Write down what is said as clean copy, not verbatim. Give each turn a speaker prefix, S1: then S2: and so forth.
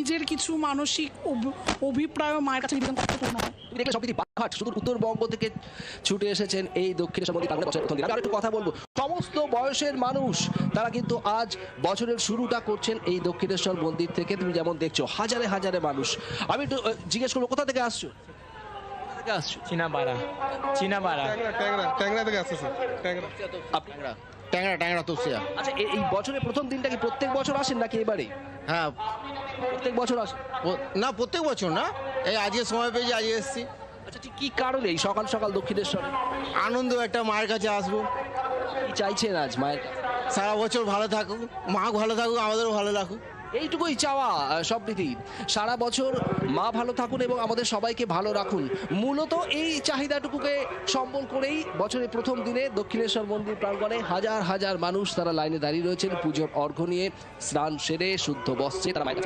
S1: নিজের কিছু মানসিক অভিপ্রায় মায়ের কাছে নিবেদন করতে পূর্ণ হয়।
S2: দেখলে সম্প্রীতি বাঘাট শুধু উত্তরবঙ্গ থেকে ছুটে এসেছেন এই দক্ষিণেশ্বর মন্দির প্রাঙ্গণে বছরের প্রথম দিন। আমি একটু কথা বলবো, সমস্ত বয়সের মানুষ তারা কিন্তু আজ বছরের শুরুটা করছেন এই দক্ষিণেশ্বর মন্দির থেকে। তুমি যেমন দেখছো হাজারে হাজারে মানুষ। আমি একটু জিজ্ঞেস করবো, কোথা থেকে আসছো? কোথা থেকে আসছো?
S3: চিনাপাড়া
S4: ট্যাংরা থেকে আসছে স্যার।
S2: আপনারা
S5: ট্যাংরা তুলসিয়া।
S2: আচ্ছা, এই বছরের প্রথম দিনটা কি প্রত্যেক বছর আসেন নাকি এবারে
S5: হ্যাঁ,
S2: প্রত্যেক বছর আসেন?
S5: না প্রত্যেক বছর না, এই আজকে সময় পেয়েছি আজকে এসেছি।
S2: আচ্ছা, ঠিক কি কারণে এই সকাল সকাল দক্ষিণেশ্বরে
S5: আনন্দ, একটা মায়ের কাছে আসবো।
S2: কি চাইছেন আজ মায়ের কাছে?
S5: সারা বছর ভালো থাকুক, মা ভালো থাকুক, আমাদেরও ভালো রাখুক।
S2: এইটুকুই চাওয়া সম্প্রীতি, সারা বছর মা ভালো থাকুন এবং আমাদের সবাইকে ভালো রাখুন। মূলত এই চাহিদাটুকুকে সম্বল করেই বছরের প্রথম দিনে দক্ষিণেশ্বর মন্দির প্রাঙ্গণে হাজার হাজার মানুষ তারা লাইনে দাঁড়িয়ে রয়েছেন পুজোর অর্ঘ্য নিয়ে। স্নান সেরে শুদ্ধ বস্ত্রে তারা মায়ের কাছে